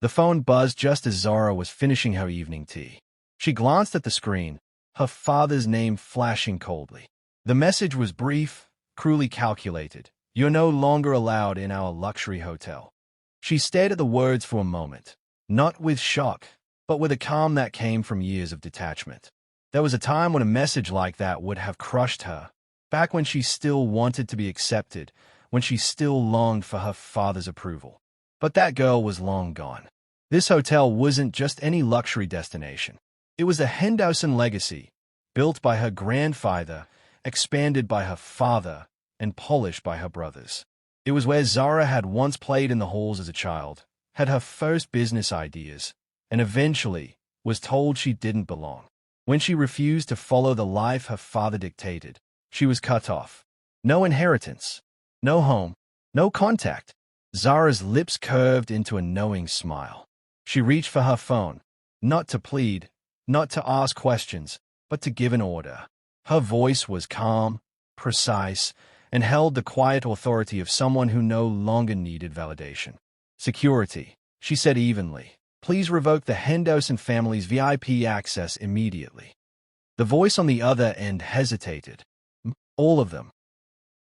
The phone buzzed just as Zara was finishing her evening tea. She glanced at the screen, her father's name flashing coldly. The message was brief, cruelly calculated. "You're no longer allowed in our luxury hotel." She stared at the words for a moment, not with shock, but with a calm that came from years of detachment. There was a time when a message like that would have crushed her, back when she still wanted to be accepted, when she still longed for her father's approval. But that girl was long gone. This hotel wasn't just any luxury destination. It was a Henderson legacy, built by her grandfather, expanded by her father, and polished by her brothers. It was where Zara had once played in the halls as a child, had her first business ideas, and eventually was told she didn't belong. When she refused to follow the life her father dictated, she was cut off. No inheritance, no home, no contact. Zara's lips curved into a knowing smile. She reached for her phone, not to plead, not to ask questions, but to give an order. Her voice was calm, precise, and held the quiet authority of someone who no longer needed validation. "Security," she said evenly. "Please revoke the Henderson family's VIP access immediately." The voice on the other end hesitated. "All of them?"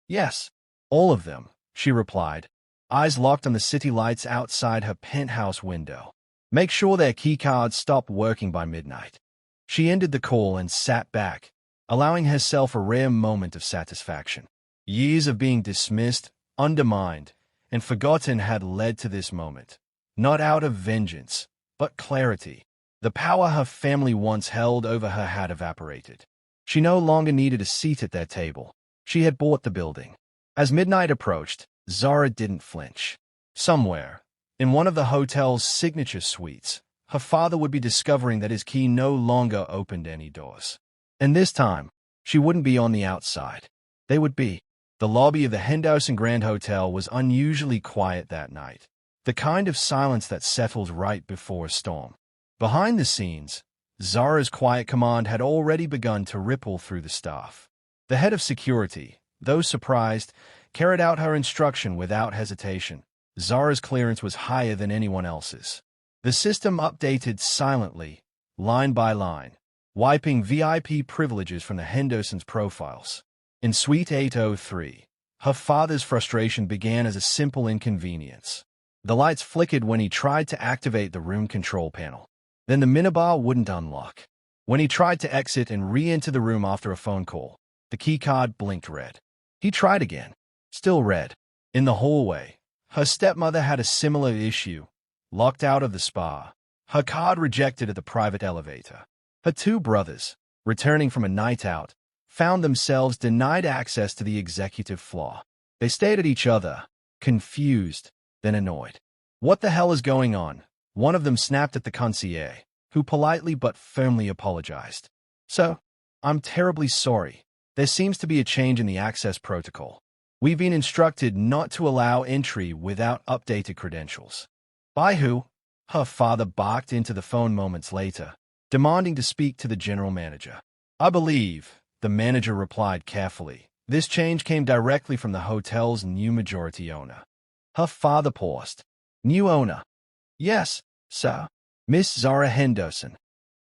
"Yes, all of them," she replied, eyes locked on the city lights outside her penthouse window. "Make sure their keycards stop working by midnight." She ended the call and sat back, allowing herself a rare moment of satisfaction. Years of being dismissed, undermined, and forgotten had led to this moment. Not out of vengeance, but clarity. The power her family once held over her had evaporated. She no longer needed a seat at their table. She had bought the building. As midnight approached, Zara didn't flinch. Somewhere, in one of the hotel's signature suites, her father would be discovering that his key no longer opened any doors. And this time, she wouldn't be on the outside. They would be. The lobby of the Henderson Grand Hotel was unusually quiet that night, the kind of silence that settles right before a storm. Behind the scenes, Zara's quiet command had already begun to ripple through the staff. The head of security, though surprised, carried out her instruction without hesitation. Zara's clearance was higher than anyone else's. The system updated silently, line by line, wiping VIP privileges from the Hendersons' profiles. In Suite 803, her father's frustration began as a simple inconvenience. The lights flickered when he tried to activate the room control panel. Then the minibar wouldn't unlock. When he tried to exit and re-enter the room after a phone call, the keycard blinked red. He tried again. Still red. In the hallway, her stepmother had a similar issue, locked out of the spa. Her card rejected at the private elevator. Her two brothers, returning from a night out, found themselves denied access to the executive floor. They stared at each other, confused, then annoyed. "What the hell is going on?" One of them snapped at the concierge, who politely but firmly apologized. "So, I'm terribly sorry. There seems to be a change in the access protocol. We've been instructed not to allow entry without updated credentials." "By who?" Her father barked into the phone moments later, demanding to speak to the general manager. "I believe," the manager replied carefully, "this change came directly from the hotel's new majority owner." Her father paused. "New owner?" "Yes, sir. Miss Zara Henderson."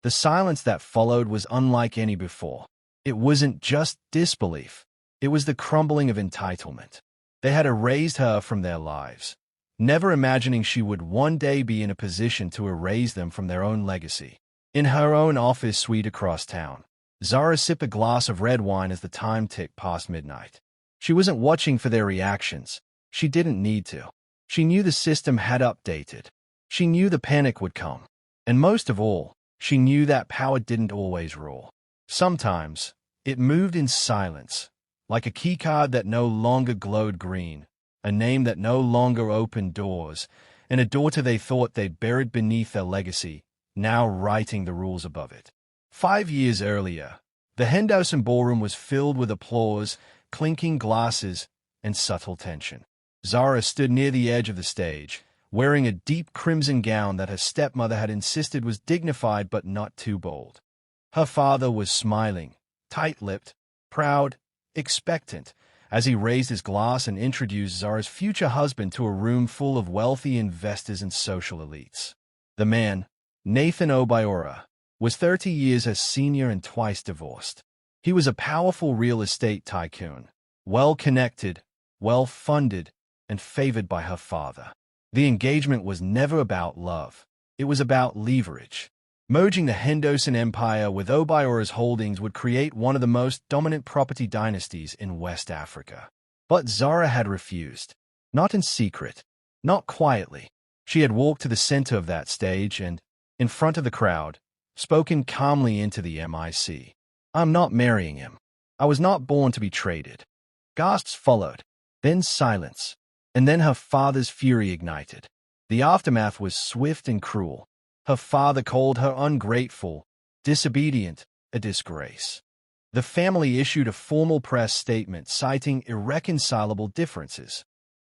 The silence that followed was unlike any before. It wasn't just disbelief. It was the crumbling of entitlement. They had erased her from their lives, never imagining she would one day be in a position to erase them from their own legacy. In her own office suite across town, Zara sipped a glass of red wine as the time ticked past midnight. She wasn't watching for their reactions. She didn't need to. She knew the system had updated. She knew the panic would come. And most of all, she knew that power didn't always rule. Sometimes, it moved in silence, like a keycard that no longer glowed green, a name that no longer opened doors, and a daughter they thought they'd buried beneath their legacy, now writing the rules above it. 5 years earlier, the Henderson ballroom was filled with applause, clinking glasses, and subtle tension. Zara stood near the edge of the stage, wearing a deep crimson gown that her stepmother had insisted was dignified but not too bold. Her father was smiling, tight-lipped, proud, expectant, as he raised his glass and introduced Zara's future husband to a room full of wealthy investors and social elites. The man, Nathan Obiora, was 30 years as senior and twice divorced. He was a powerful real estate tycoon, well-connected, well-funded, and favored by her father. The engagement was never about love. It was about leverage. Merging the Henderson empire with Obiora's holdings would create one of the most dominant property dynasties in West Africa. But Zara had refused. Not in secret. Not quietly. She had walked to the center of that stage and, in front of the crowd, spoken calmly into the mic. "I'm not marrying him. I was not born to be traded." Gasps followed. Then silence. And then her father's fury ignited. The aftermath was swift and cruel. Her father called her ungrateful, disobedient, a disgrace. The family issued a formal press statement citing irreconcilable differences.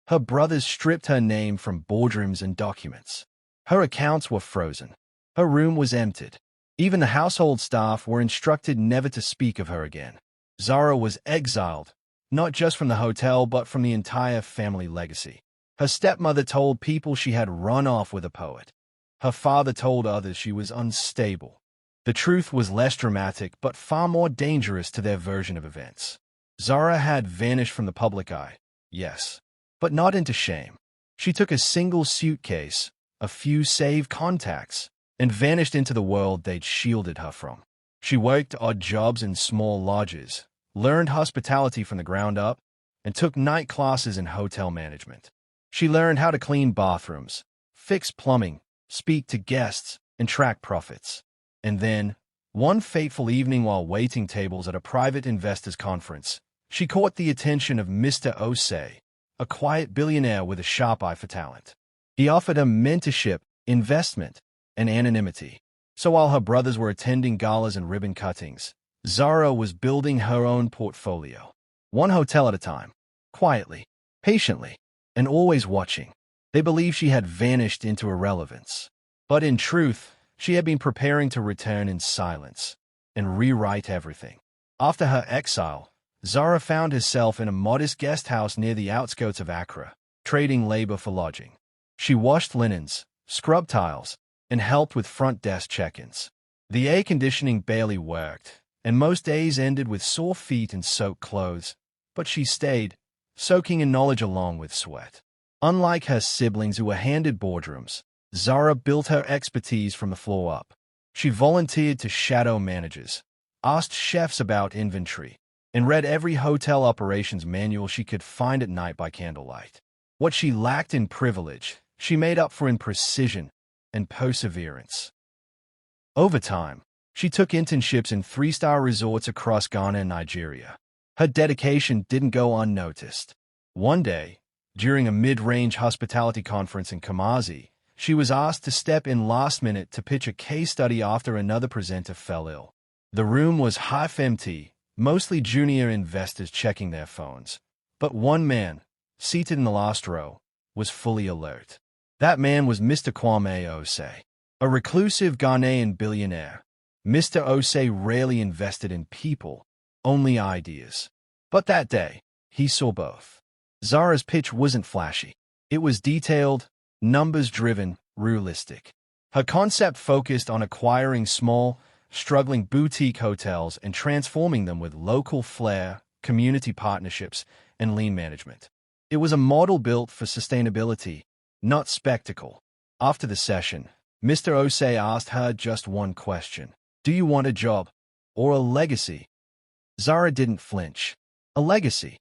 Her brothers stripped her name from boardrooms and documents. Her accounts were frozen. Her room was emptied. Even the household staff were instructed never to speak of her again. Zara was exiled, not just from the hotel but from the entire family legacy. Her stepmother told people she had run off with a poet. Her father told others she was unstable. The truth was less dramatic but far more dangerous to their version of events. Zara had vanished from the public eye, yes, but not into shame. She took a single suitcase, a few saved contacts, and vanished into the world they'd shielded her from. She worked odd jobs in small lodges, learned hospitality from the ground up, and took night classes in hotel management. She learned how to clean bathrooms, fix plumbing, speak to guests, and track profits. And then, one fateful evening while waiting tables at a private investors' conference, she caught the attention of Mr. Osei, a quiet billionaire with a sharp eye for talent. He offered her mentorship, investment, and anonymity. So while her brothers were attending galas and ribbon cuttings, Zara was building her own portfolio. One hotel at a time, quietly, patiently, and always watching. They believed she had vanished into irrelevance. But in truth, she had been preparing to return in silence and rewrite everything. After her exile, Zara found herself in a modest guest house near the outskirts of Accra, trading labor for lodging. She washed linens, scrubbed tiles, and helped with front desk check-ins. The air conditioning barely worked, and most days ended with sore feet and soaked clothes, but she stayed, soaking in knowledge along with sweat. Unlike her siblings who were handed boardrooms, Zara built her expertise from the floor up. She volunteered to shadow managers, asked chefs about inventory, and read every hotel operations manual she could find at night by candlelight. What she lacked in privilege, she made up for in precision and perseverance. Over time, she took internships in three-star resorts across Ghana and Nigeria. Her dedication didn't go unnoticed. One day, during a mid-range hospitality conference in Kumasi, she was asked to step in last minute to pitch a case study after another presenter fell ill. The room was half empty, mostly junior investors checking their phones. But one man, seated in the last row, was fully alert. That man was Mr. Kwame Osei, a reclusive Ghanaian billionaire. Mr. Osei rarely invested in people, only ideas. But that day, he saw both. Zara's pitch wasn't flashy. It was detailed, numbers-driven, realistic. Her concept focused on acquiring small, struggling boutique hotels and transforming them with local flair, community partnerships, and lean management. It was a model built for sustainability, not spectacle. After the session, Mr. Osei asked her just one question. "Do you want a job or a legacy?" Zara didn't flinch. "A legacy."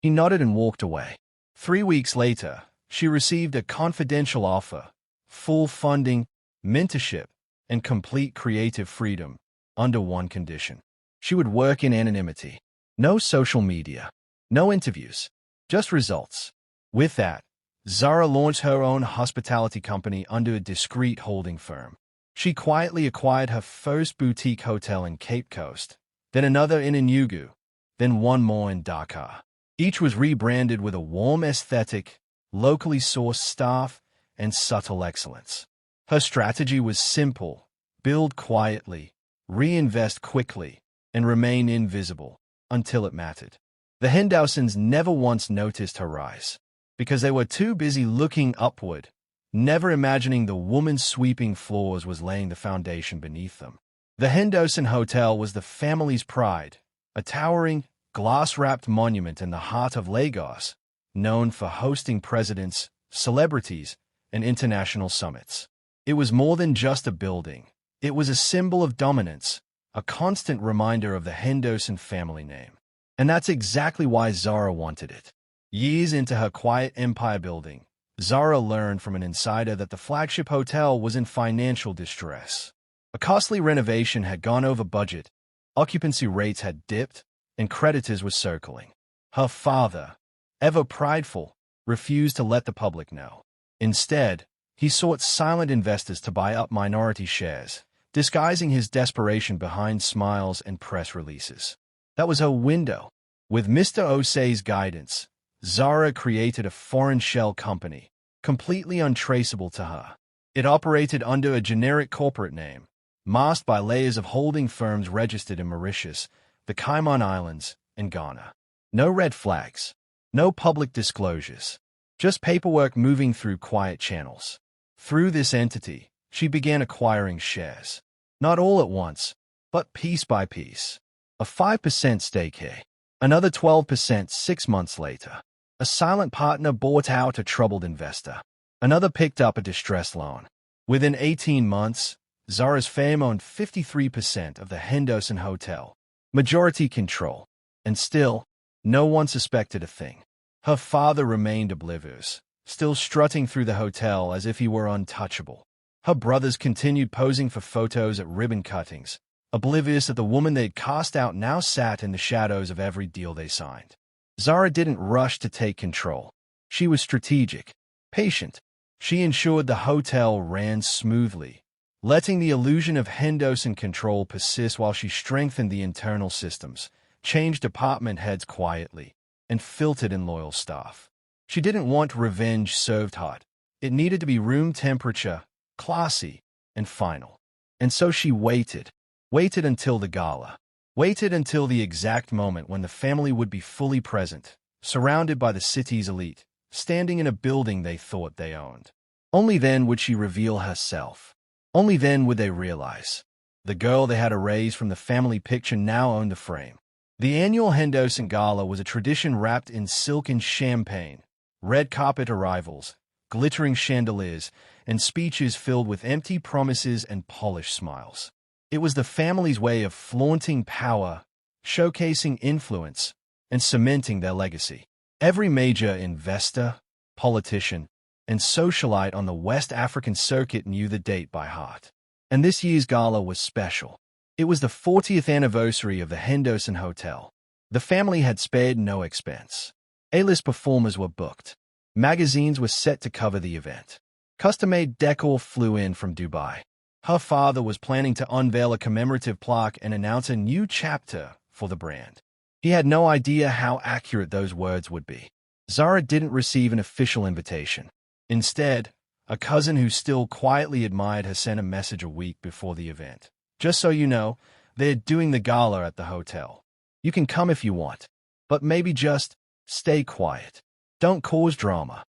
He nodded and walked away. 3 weeks later, she received a confidential offer, full funding, mentorship, and complete creative freedom, under one condition. She would work in anonymity. No social media. No interviews. Just results. With that, Zara launched her own hospitality company under a discreet holding firm. She quietly acquired her first boutique hotel in Cape Coast, then another in Enugu, then one more in Dakar. Each was rebranded with a warm aesthetic, locally sourced staff, and subtle excellence. Her strategy was simple: build quietly, reinvest quickly, and remain invisible until it mattered. The Hendersons never once noticed her rise, because they were too busy looking upward, never imagining the woman sweeping floors was laying the foundation beneath them. The Henderson Hotel was the family's pride, a towering, glass-wrapped monument in the heart of Lagos, known for hosting presidents, celebrities, and international summits. It was more than just a building. It was a symbol of dominance, a constant reminder of the Henderson family name. And that's exactly why Zara wanted it. Years into her quiet empire building, Zara learned from an insider that the flagship hotel was in financial distress. A costly renovation had gone over budget, occupancy rates had dipped, and creditors were circling. Her father, ever prideful, refused to let the public know. Instead, he sought silent investors to buy up minority shares, disguising his desperation behind smiles and press releases. That was her window. With Mr. Osei's guidance, Zara created a foreign shell company, completely untraceable to her. It operated under a generic corporate name, masked by layers of holding firms registered in Mauritius, the Cayman Islands, and Ghana. No red flags, no public disclosures, just paperwork moving through quiet channels. Through this entity, she began acquiring shares. Not all at once, but piece by piece. A 5% stake here, another 12% 6 months later. A silent partner bought out a troubled investor. Another picked up a distressed loan. Within 18 months, Zara's fame owned 53% of the Henderson Hotel. Majority control. And still, no one suspected a thing. Her father remained oblivious, still strutting through the hotel as if he were untouchable. Her brothers continued posing for photos at ribbon cuttings, oblivious that the woman they'd cast out now sat in the shadows of every deal they signed. Zara didn't rush to take control. She was strategic, patient. She ensured the hotel ran smoothly, letting the illusion of Henderson control persist while she strengthened the internal systems, changed department heads quietly, and filtered in loyal staff. She didn't want revenge served hot. It needed to be room temperature, classy, and final. And so she waited until the gala. Waited until the exact moment when the family would be fully present, surrounded by the city's elite, standing in a building they thought they owned. Only then would she reveal herself. Only then would they realize. The girl they had erased from the family picture now owned the frame. The annual Henderson Gala was a tradition wrapped in silk and champagne, red carpet arrivals, glittering chandeliers, and speeches filled with empty promises and polished smiles. It was the family's way of flaunting power, showcasing influence, and cementing their legacy. Every major investor, politician, and socialite on the West African circuit knew the date by heart. And this year's gala was special. It was the 40th anniversary of the Henderson Hotel. The family had spared no expense. A-list performers were booked. Magazines were set to cover the event. Custom-made decor flew in from Dubai. Her father was planning to unveil a commemorative plaque and announce a new chapter for the brand. He had no idea how accurate those words would be. Zara didn't receive an official invitation. Instead, a cousin who still quietly admired her sent a message a week before the event. Just so you know, they're doing the gala at the hotel. You can come if you want, but maybe just stay quiet. Don't cause drama.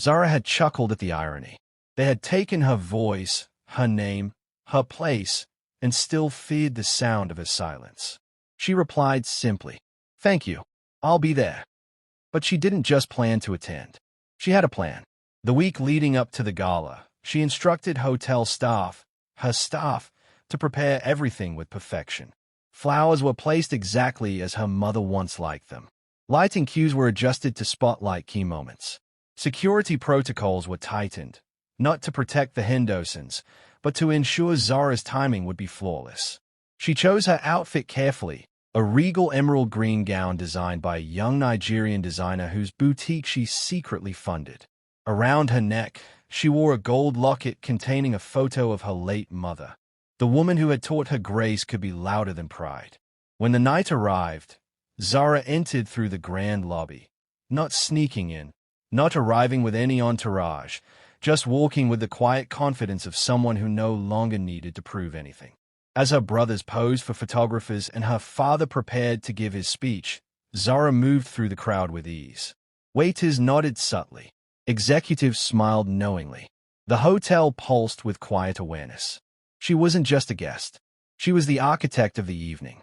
Zara had chuckled at the irony. They had taken her voice, her name, her place, and still feared the sound of her silence. She replied simply, "Thank you, I'll be there." But she didn't just plan to attend. She had a plan. The week leading up to the gala, she instructed hotel staff, her staff, to prepare everything with perfection. Flowers were placed exactly as her mother once liked them. Lighting cues were adjusted to spotlight key moments. Security protocols were tightened, not to protect the Hendersons, but to ensure Zara's timing would be flawless. She chose her outfit carefully, a regal emerald green gown designed by a young Nigerian designer whose boutique she secretly funded. Around her neck, she wore a gold locket containing a photo of her late mother. The woman who had taught her grace could be louder than pride. When the night arrived, Zara entered through the grand lobby, not sneaking in, not arriving with any entourage, just walking with the quiet confidence of someone who no longer needed to prove anything. As her brothers posed for photographers and her father prepared to give his speech, Zara moved through the crowd with ease. Waiters nodded subtly. Executives smiled knowingly. The hotel pulsed with quiet awareness. She wasn't just a guest. She was the architect of the evening.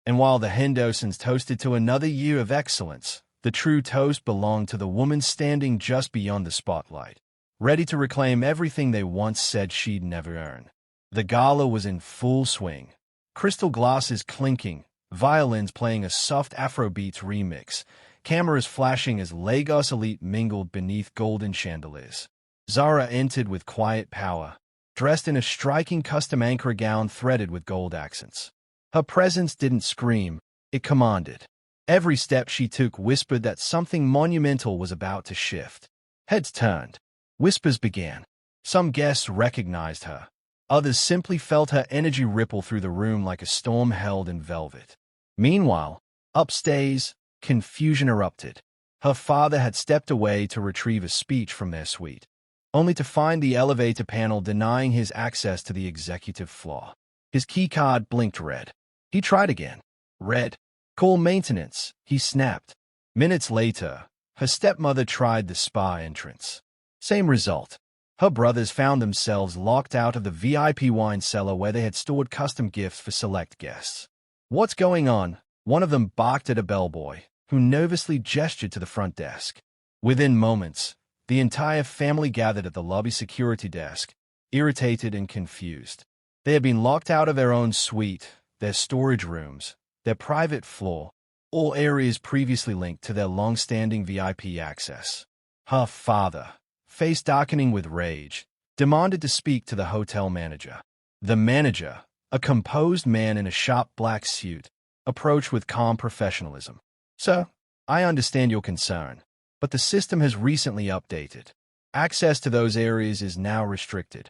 And while the Hendersons toasted to another year of excellence, the true toast belonged to the woman standing just beyond the spotlight, ready to reclaim everything they once said she'd never earn. The gala was in full swing. Crystal glasses clinking, violins playing a soft Afrobeats remix, cameras flashing as Lagos elite mingled beneath golden chandeliers. Zara entered with quiet power, dressed in a striking custom anchor gown threaded with gold accents. Her presence didn't scream, it commanded. Every step she took whispered that something monumental was about to shift. Heads turned. Whispers began. Some guests recognized her. Others simply felt her energy ripple through the room like a storm held in velvet. Meanwhile, upstairs, confusion erupted. Her father had stepped away to retrieve a speech from their suite, only to find the elevator panel denying his access to the executive floor. His keycard blinked red. He tried again. Red. Call maintenance, he snapped. Minutes later, her stepmother tried the spa entrance. Same result. Her brothers found themselves locked out of the VIP wine cellar where they had stored custom gifts for select guests. What's going on? One of them barked at a bellboy, who nervously gestured to the front desk. Within moments, the entire family gathered at the lobby security desk, irritated and confused. They had been locked out of their own suite, their storage rooms, their private floor, all areas previously linked to their long-standing VIP access. Her father, face darkening with rage, demanded to speak to the hotel manager. The manager, a composed man in a sharp black suit, approached with calm professionalism. Sir, I understand your concern, but the system has recently updated. Access to those areas is now restricted.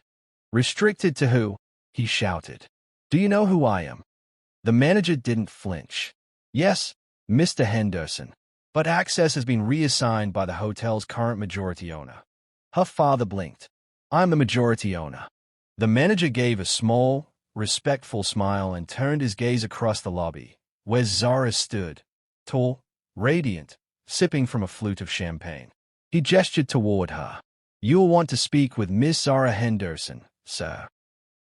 Restricted to who? He shouted. Do you know who I am? The manager didn't flinch. Yes, Mr. Henderson, but access has been reassigned by the hotel's current majority owner. Her father blinked. I'm the majority owner. The manager gave a small, respectful smile and turned his gaze across the lobby, where Zara stood, tall, radiant, sipping from a flute of champagne. He gestured toward her. You'll want to speak with Miss Zara Henderson, sir.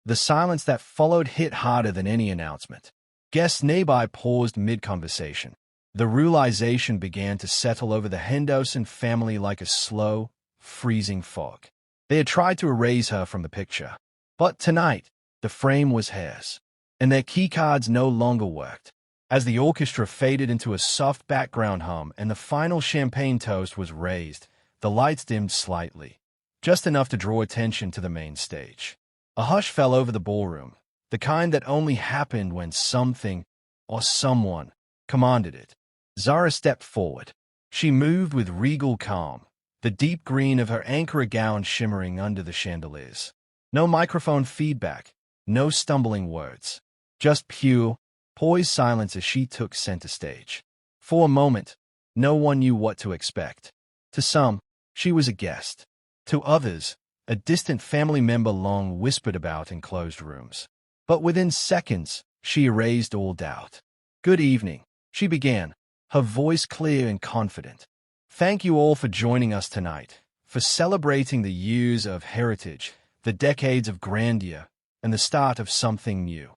The silence that followed hit harder than any announcement. Guests nearby paused mid-conversation. The realization began to settle over the Henderson family like a slow, freezing fog. They had tried to erase her from the picture, but tonight, the frame was hers, and their keycards no longer worked. As the orchestra faded into a soft background hum and the final champagne toast was raised, the lights dimmed slightly, just enough to draw attention to the main stage. A hush fell over the ballroom, the kind that only happened when something or someone commanded it. Zara stepped forward. She moved with regal calm, the deep green of her anchor gown shimmering under the chandeliers. No microphone feedback, no stumbling words, just pure, poised silence as she took center stage. For a moment, no one knew what to expect. To some, she was a guest. To others, a distant family member long whispered about in closed rooms. But within seconds, she erased all doubt. Good evening, she began, her voice clear and confident. Thank you all for joining us tonight, for celebrating the years of heritage, the decades of grandeur, and the start of something new.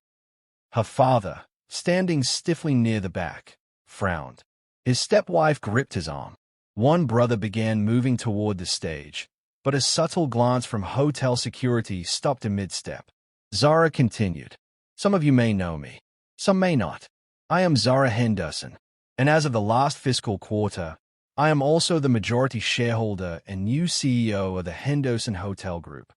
Her father, standing stiffly near the back, frowned. His stepwife gripped his arm. One brother began moving toward the stage, but a subtle glance from hotel security stopped him mid-step. Zara continued. Some of you may know me. Some may not. I am Zara Henderson, and as of the last fiscal quarter, I am also the majority shareholder and new CEO of the Henderson Hotel Group.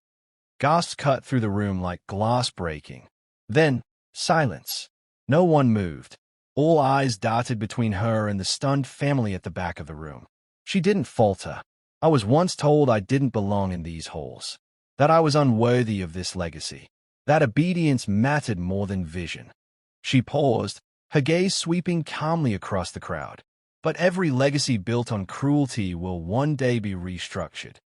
Gasps cut through the room like glass breaking. Then, silence. No one moved. All eyes darted between her and the stunned family at the back of the room. She didn't falter. I was once told I didn't belong in these halls, that I was unworthy of this legacy, that obedience mattered more than vision. She paused, her gaze sweeping calmly across the crowd. But every legacy built on cruelty will one day be restructured.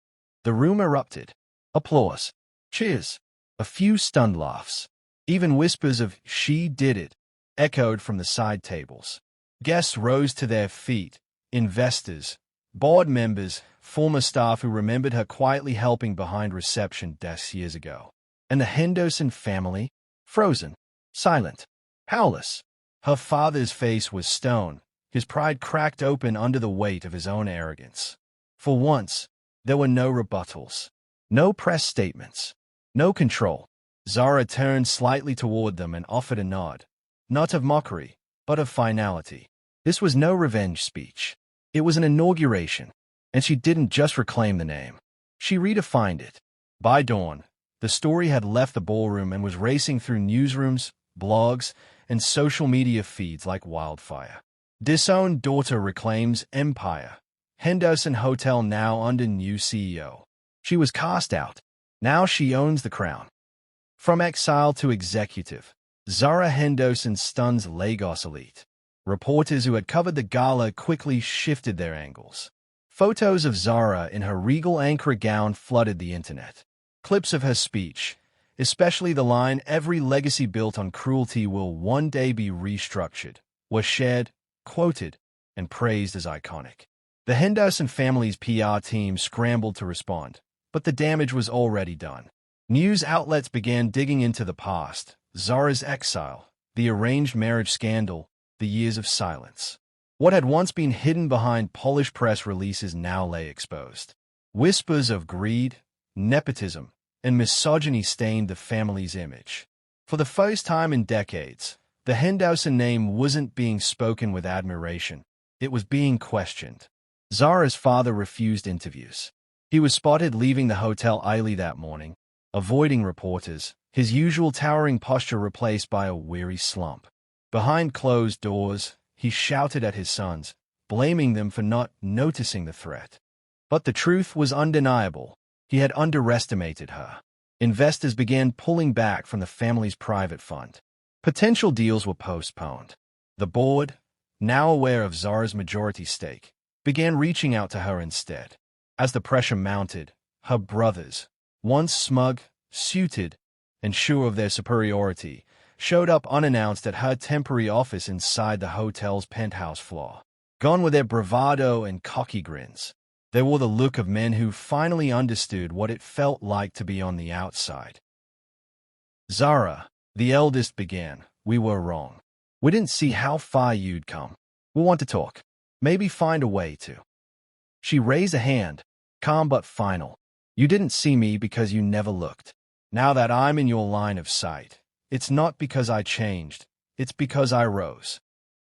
The room erupted. Applause. Cheers. A few stunned laughs. Even whispers of "she did it" echoed from the side tables. Guests rose to their feet, investors, board members, former staff who remembered her quietly helping behind reception desks years ago. And the Henderson family, frozen, silent, powerless. Her father's face was stone, his pride cracked open under the weight of his own arrogance. For once, there were no rebuttals, no press statements, no control. Zara turned slightly toward them and offered a nod, not of mockery, but of finality. This was no revenge speech. It was an inauguration, and she didn't just reclaim the name. She redefined it. By dawn, the story had left the ballroom and was racing through newsrooms, blogs, and social media feeds like wildfire. Disowned daughter reclaims empire. Henderson Hotel now under new CEO. She was cast out. Now she owns the crown. From exile to executive, Zara Henderson stuns Lagos elite. Reporters who had covered the gala quickly shifted their angles. Photos of Zara in her regal anchor gown flooded the internet. Clips of her speech, especially the line, "Every legacy built on cruelty will one day be restructured," were shared, quoted, and praised as iconic. The Henderson family's PR team scrambled to respond, but the damage was already done. News outlets began digging into the past, Zara's exile, the arranged marriage scandal, the years of silence. What had once been hidden behind polished press releases now lay exposed. Whispers of greed, nepotism, and misogyny stained the family's image. For the first time in decades, the Henderson name wasn't being spoken with admiration. It was being questioned. Zara's father refused interviews. He was spotted leaving the hotel early that morning, avoiding reporters, his usual towering posture replaced by a weary slump. Behind closed doors, he shouted at his sons, blaming them for not noticing the threat. But the truth was undeniable. He had underestimated her. Investors began pulling back from the family's private fund. Potential deals were postponed. The board, now aware of Zara's majority stake, began reaching out to her instead. As the pressure mounted, her brothers, once smug, suited, and sure of their superiority, showed up unannounced at her temporary office inside the hotel's penthouse floor. Gone were their bravado and cocky grins. They wore the look of men who finally understood what it felt like to be on the outside. "Zara," the eldest began, "we were wrong. We didn't see how far you'd come. We want to talk. Maybe find a way to." She raised a hand, calm but final. "You didn't see me because you never looked. Now that I'm in your line of sight, it's not because I changed, it's because I rose."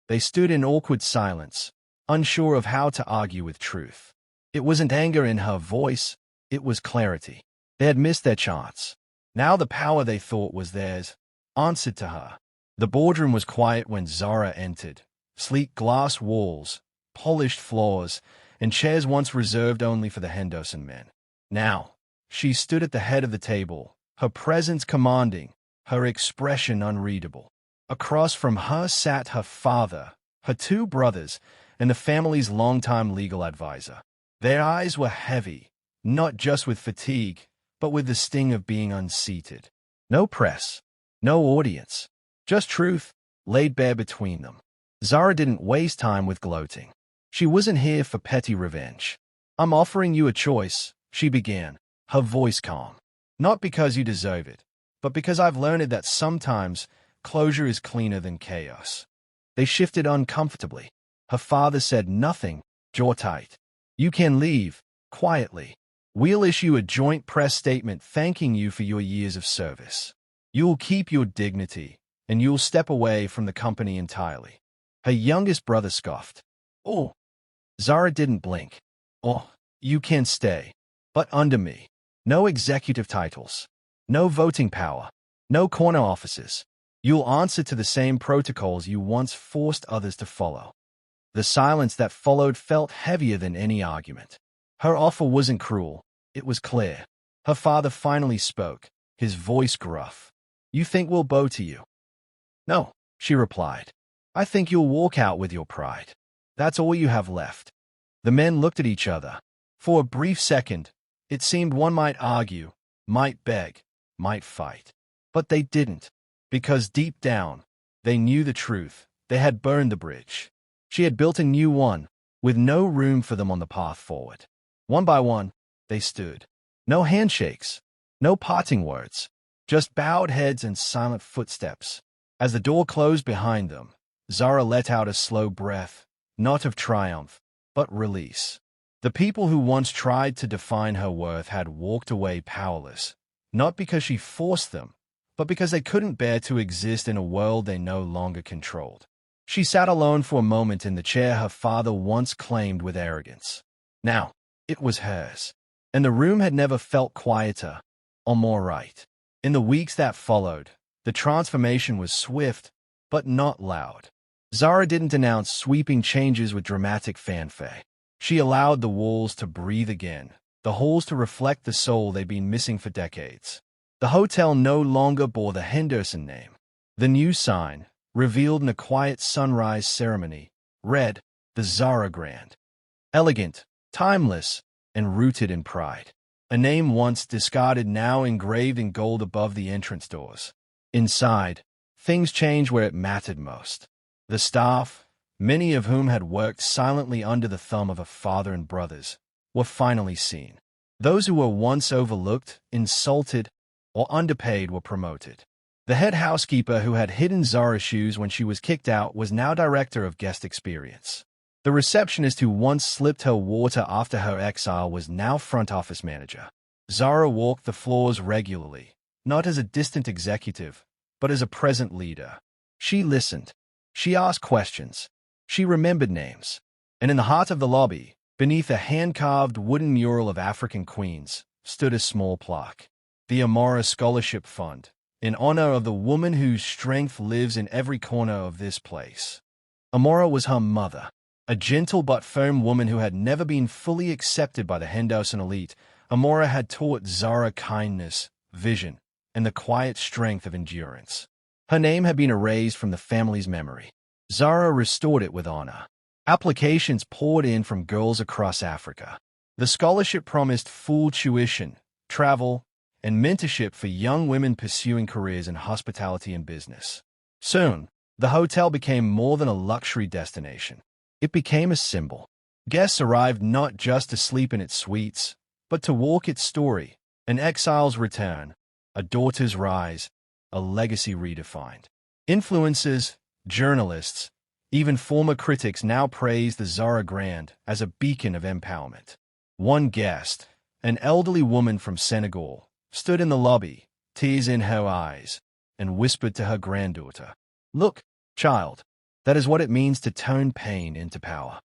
They stood in awkward silence, unsure of how to argue with truth. It wasn't anger in her voice, it was clarity. They had missed their chance. Now the power they thought was theirs answered to her. The boardroom was quiet when Zara entered. Sleek glass walls, polished floors, and chairs once reserved only for the Henderson men. Now, she stood at the head of the table, her presence commanding, her expression unreadable. Across from her sat her father, her two brothers, and the family's longtime legal advisor. Their eyes were heavy, not just with fatigue, but with the sting of being unseated. No press, no audience, just truth laid bare between them. Zara didn't waste time with gloating. She wasn't here for petty revenge. "I'm offering you a choice," she began, her voice calm. "Not because you deserve it, but because I've learned that sometimes closure is cleaner than chaos." They shifted uncomfortably. Her father said nothing, jaw tight. "You can leave, quietly. We'll issue a joint press statement thanking you for your years of service. You'll keep your dignity, and you'll step away from the company entirely." Her youngest brother scoffed. "Oh." Zara didn't blink. "Oh, you can stay. But under me. No executive titles. No voting power. No corner offices. You'll answer to the same protocols you once forced others to follow." The silence that followed felt heavier than any argument. Her offer wasn't cruel. It was clear. Her father finally spoke, his voice gruff. "You think we'll bow to you?" "No," she replied. "I think you'll walk out with your pride. That's all you have left." The men looked at each other. For a brief second, it seemed one might argue, might beg, might fight. But they didn't, because deep down, they knew the truth. They had burned the bridge. She had built a new one, with no room for them on the path forward. One by one, they stood. No handshakes, no parting words, just bowed heads and silent footsteps. As the door closed behind them, Zara let out a slow breath, not of triumph, but release. The people who once tried to define her worth had walked away powerless, not because she forced them, but because they couldn't bear to exist in a world they no longer controlled. She sat alone for a moment in the chair her father once claimed with arrogance. Now, it was hers, and the room had never felt quieter or more right. In the weeks that followed, the transformation was swift, but not loud. Zara didn't announce sweeping changes with dramatic fanfare. She allowed the walls to breathe again, the halls to reflect the soul they'd been missing for decades. The hotel no longer bore the Henderson name. The new sign, revealed in a quiet sunrise ceremony, read, "The Zara GRINNED." Elegant, timeless, and rooted in pride. A name once discarded now engraved in gold above the entrance doors. Inside, things changed where it mattered most. The staff, many of whom had worked silently under the thumb of her father and brothers, were finally seen. Those who were once overlooked, insulted, or underpaid were promoted. The head housekeeper who had hidden Zara's shoes when she was kicked out was now director of guest experience. The receptionist who once slipped her water after her exile was now front office manager. Zara walked the floors regularly, not as a distant executive, but as a present leader. She listened. She asked questions. She remembered names. And in the heart of the lobby, beneath a hand-carved wooden mural of African queens, stood a small plaque. The Amora Scholarship Fund, in honor of the woman whose strength lives in every corner of this place. Amora was her mother, a gentle but firm woman who had never been fully accepted by the Henderson elite. Amora had taught Zara kindness, vision, and the quiet strength of endurance. Her name had been erased from the family's memory. Zara restored it with honor. Applications poured in from girls across Africa. The scholarship promised full tuition, travel, and mentorship for young women pursuing careers in hospitality and business. Soon, the hotel became more than a luxury destination. It became a symbol. Guests arrived not just to sleep in its suites, but to walk its story, an exile's return, a daughter's rise, a legacy redefined. Influencers, journalists, even former critics now praised the Zara GRINNED as a beacon of empowerment. One guest, an elderly woman from Senegal, stood in the lobby, tears in her eyes, and whispered to her granddaughter, "Look, child, that is what it means to turn pain into power."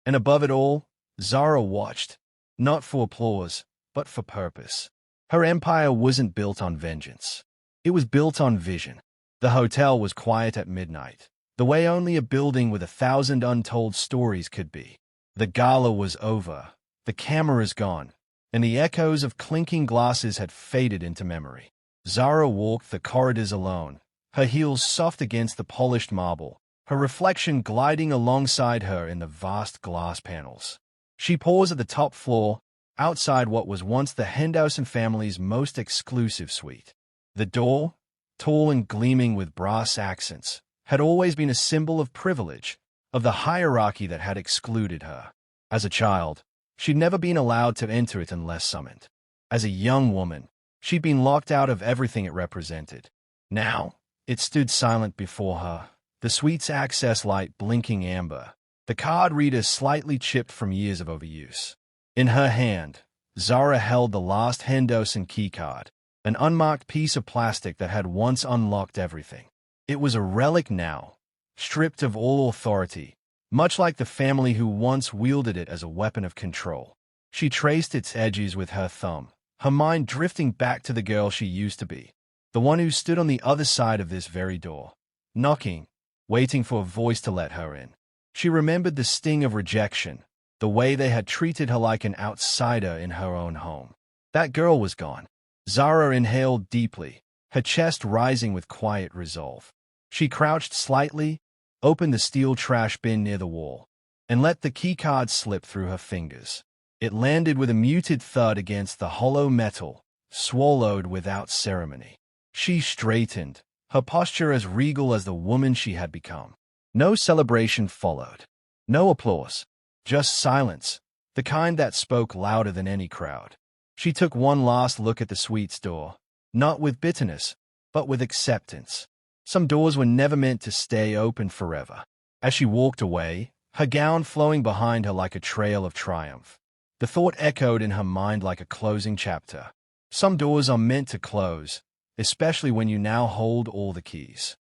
And above it all, Zara watched, not for applause, but for purpose. Her empire wasn't built on vengeance. It was built on vision. The hotel was quiet at midnight, the way only a building with 1,000 untold stories could be. The gala was over, the cameras gone, and the echoes of clinking glasses had faded into memory. Zara walked the corridors alone, her heels soft against the polished marble, her reflection gliding alongside her in the vast glass panels. She paused at the top floor, outside what was once the Henderson family's most exclusive suite. The door, tall and gleaming with brass accents, had always been a symbol of privilege, of the hierarchy that had excluded her. As a child, she'd never been allowed to enter it unless summoned. As a young woman, she'd been locked out of everything it represented. Now, it stood silent before her, the suite's access light blinking amber, the card reader slightly chipped from years of overuse. In her hand, Zara held the last Henderson keycard, an unmarked piece of plastic that had once unlocked everything. It was a relic now, stripped of all authority, much like the family who once wielded it as a weapon of control. She traced its edges with her thumb, her mind drifting back to the girl she used to be, the one who stood on the other side of this very door, knocking, waiting for a voice to let her in. She remembered the sting of rejection, the way they had treated her like an outsider in her own home. That girl was gone. Zara inhaled deeply, her chest rising with quiet resolve. She crouched slightly, opened the steel trash bin near the wall, and let the keycard slip through her fingers. It landed with a muted thud against the hollow metal, swallowed without ceremony. She straightened, her posture as regal as the woman she had become. No celebration followed. No applause. Just silence, the kind that spoke louder than any crowd. She took one last look at the sweets door, not with bitterness, but with acceptance. Some doors were never meant to stay open forever. As she walked away, her gown flowing behind her like a trail of triumph, the thought echoed in her mind like a closing chapter. Some doors are meant to close, especially when you now hold all the keys.